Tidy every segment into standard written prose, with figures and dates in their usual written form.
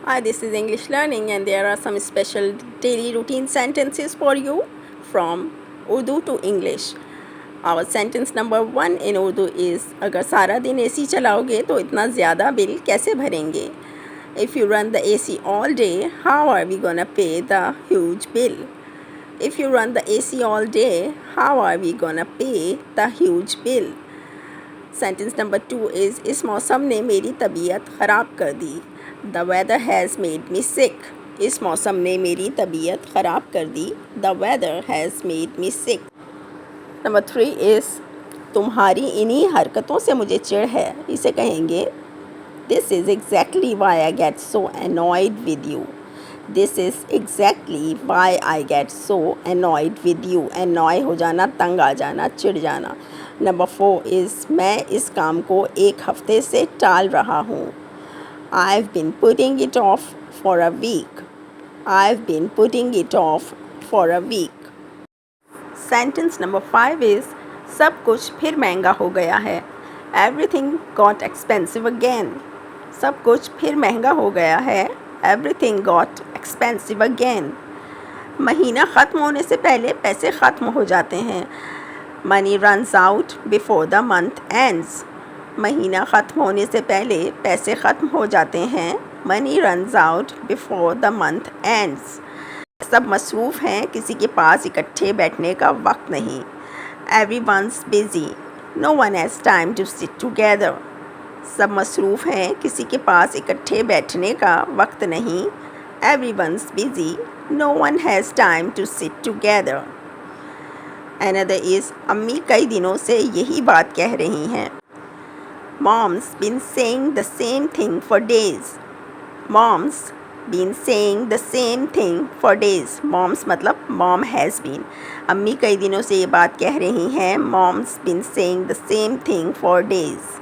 Hi, this is English Learning, and there are some special daily routine sentences for you from Urdu to English. Our sentence number 1 in Urdu is अगर सारा दिन AC चलाओगे तो इतना ज़्यादा bill कैसे भरेंगे? If you run the AC all day, how are we gonna pay the huge bill? If you run the AC all day, how are we gonna pay the huge bill? Sentence number 2 is इस मौसम ने मेरी तबीयत ख़राब कर दी. The weather has made me sick. इस मौसम ने मेरी तबीयत ख़राब कर दी. The weather has made me sick. Number 3 is तुम्हारी इन्हीं हरकतों से मुझे चिढ़ है. इसे कहेंगे This is exactly why I get so annoyed with you. This is exactly why I get so annoyed with you. Annoy हो जाना, तंग आ जाना, चिढ़ जाना. Number 4 is मैं इस काम को एक हफ्ते से टाल रहा हूँ. I've been putting it off for a week. I've been putting it off for a week. Sentence number 5 is सब कुछ फिर महंगा हो गया है. Everything got expensive again. सब कुछ फिर महंगा हो गया है. Everything got expensive again. महीना ख़त्म होने से पहले पैसे ख़त्म हो जाते हैं. Money runs out before the month ends. महीना ख़त्म होने से पहले पैसे ख़त्म हो जाते हैं. Money runs out before the month ends. सब मसरूफ़ हैं, किसी के पास इकट्ठे बैठने का वक्त नहीं. Everyone's busy. No one has time to sit together. सब मसरूफ़ हैं, किसी के पास इकट्ठे बैठने का वक्त नहीं. Everyone's busy. No one has time to sit together. Another is अम्मी कई दिनों से यही बात कह रही हैं. Mom's been saying the same thing for days. Mom's been saying the same thing for days. Mom's मतलब mom has been. अम्मी कई दिनों से ये बात कह रही हैं. Mom's been saying the same thing for days.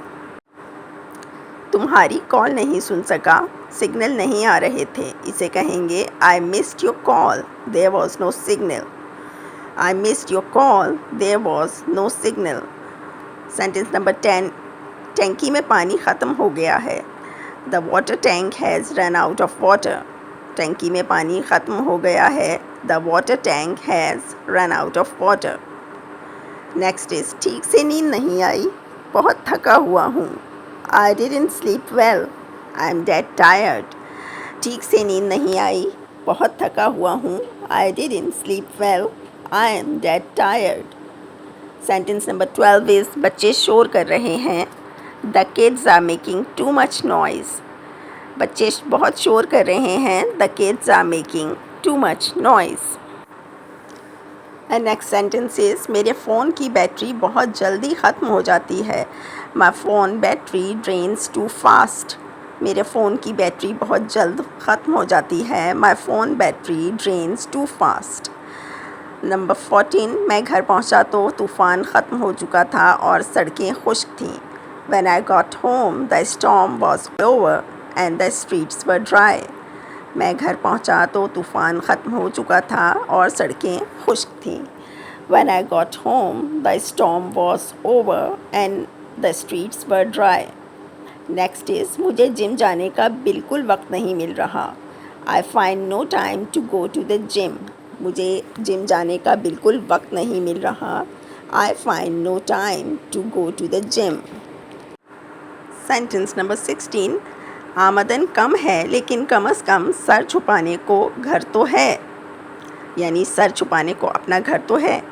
तुम्हारी कॉल नहीं सुन सका, सिग्नल नहीं आ रहे थे. इसे कहेंगे I missed your call. There was no signal. I missed your call. There was no signal. Sentence number 10. टैंकी में पानी ख़त्म हो गया है. The water tank has run out of water. टैंकी में पानी ख़त्म हो गया है. The water tank has run out of water. Next is ठीक से नींद नहीं आई, बहुत थका हुआ हूँ. I didn't sleep well. I am dead tired. ठीक से नींद नहीं आई, बहुत थका हुआ हूँ. I didn't sleep well. I am dead tired. Sentence number 12 is बच्चे शोर कर रहे हैं. The kids are making too much noise. बच्चे बहुत शोर कर रहे हैं. The kids are making too much noise. And next sentence is मेरे फ़ोन की बैटरी बहुत जल्दी ख़त्म हो जाती है. My phone battery drains too fast. मेरे फ़ोन की बैटरी बहुत जल्द ख़त्म हो जाती है. My phone battery drains too fast. Number 14 मैं घर पहुंचा तो तूफ़ान ख़त्म हो चुका था और सड़कें खुश्क थीं. When I got home, the storm was over and the streets were dry. मैं घर पहुंचा तो तूफ़ान ख़त्म हो चुका था और सड़कें खुश्क थीं. When I got home, the storm was over and the streets were dry. Next is मुझे जिम जाने का बिल्कुल वक्त नहीं मिल रहा. I find no time to go to the gym. मुझे जिम जाने का बिल्कुल वक्त नहीं मिल रहा. I find no time to go to the gym. Sentence number 16. आमदन कम है लेकिन कम अज़ कम सर छुपाने को घर तो है. यानी सर छुपाने को अपना घर तो है.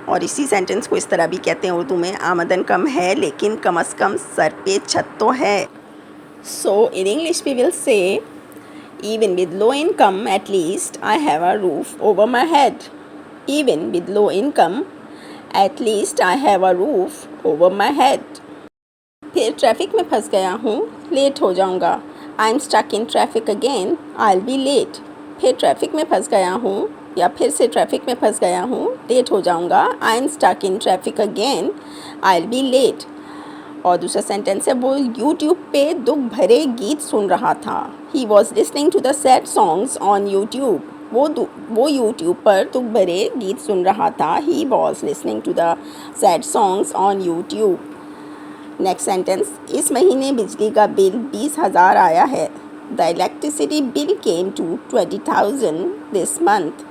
और इसी सेंटेंस को इस तरह भी कहते हैं उर्दू में, आमदन कम है लेकिन कम अज़ कम सर पे छत तो है. So in English we will say even with low income at least I have a roof over my head. Even with low income at least I have a roof over my head. फिर traffic में फंस गया हूँ, late हो जाऊँगा. I am stuck in traffic again, I will be late. फिर traffic में फंस गया हूँ या फिर से ट्रैफिक में फंस गया हूँ, लेट हो जाऊँगा. I am stuck in traffic again, I will be late. और दूसरा सेंटेंस है वो यूट्यूब पे दुख भरे गीत सुन रहा था. He was listening to the sad songs on YouTube. वो यूट्यूब पर दुख भरे गीत सुन रहा था. He was listening to the sad songs on YouTube. Next sentence इस महीने बिजली का बिल 20,000 आया है. The electricity bill came to 20,000 this month.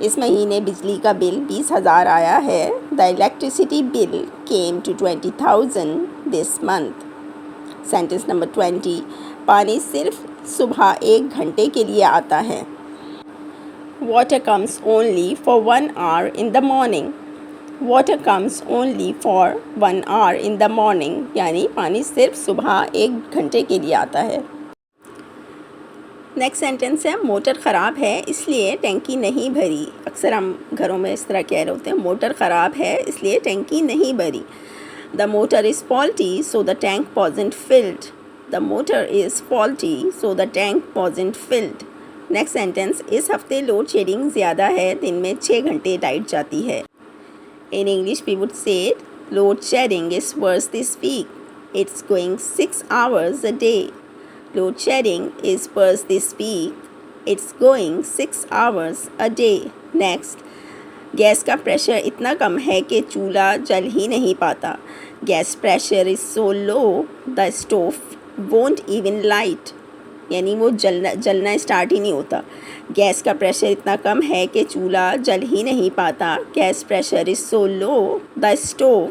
इस महीने बिजली का बिल 20,000 आया है. The electricity bill came to 20,000 this month. Sentence number 20. पानी सिर्फ सुबह 1 घंटे के लिए आता है. Water comes only for 1 hour in the morning. Water comes only for 1 hour in the morning. यानी पानी सिर्फ सुबह 1 घंटे के लिए आता है. नेक्स्ट सेंटेंस है मोटर ख़राब है इसलिए टैंकी नहीं भरी. अक्सर हम घरों में इस तरह कह रहे होते हैं, मोटर ख़राब है इसलिए टैंकी नहीं भरी. The motor is faulty so the tank wasn't filled. The motor is faulty so the tank wasn't filled. Next sentence. इस हफ्ते लोड शेडिंग ज़्यादा है, दिन में 6 घंटे लाइट जाती है. In English we would say load shedding is worse this week. It's going 6 hours a day. Load shedding is worse this week. It's going 6 hours a day. Next. Gas का pressure इतना कम है कि चूल्हा जल ही नहीं पाता. Gas pressure is so low the stove won't even light. यानी वो जलना स्टार्ट ही नहीं होता. गैस का प्रेशर इतना कम है कि चूल्हा जल ही नहीं पाता. Gas pressure is so low the stove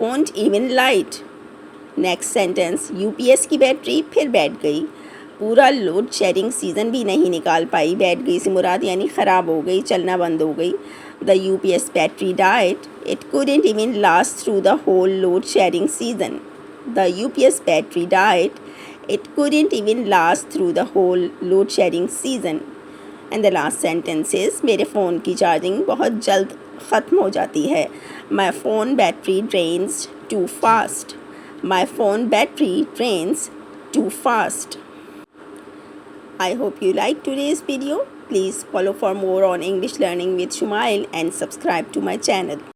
won't even light. Next sentence. UPS की बैटरी फिर बैठ गई. पूरा लोड शेडिंग सीज़न भी नहीं निकाल पाई. बैठ गई से मुराद यानी ख़राब हो गई, चलना बंद हो गई. The UPS battery died. It couldn't even last through the whole load shedding season. The UPS battery died. It couldn't even last through the whole load shedding season. And the last sentence is मेरे phone की charging बहुत जल्द ख़त्म हो जाती है. My phone battery drains too fast. My phone battery drains too fast. I hope you liked today's video. Please follow for more on English learning with Shumail and subscribe to my channel.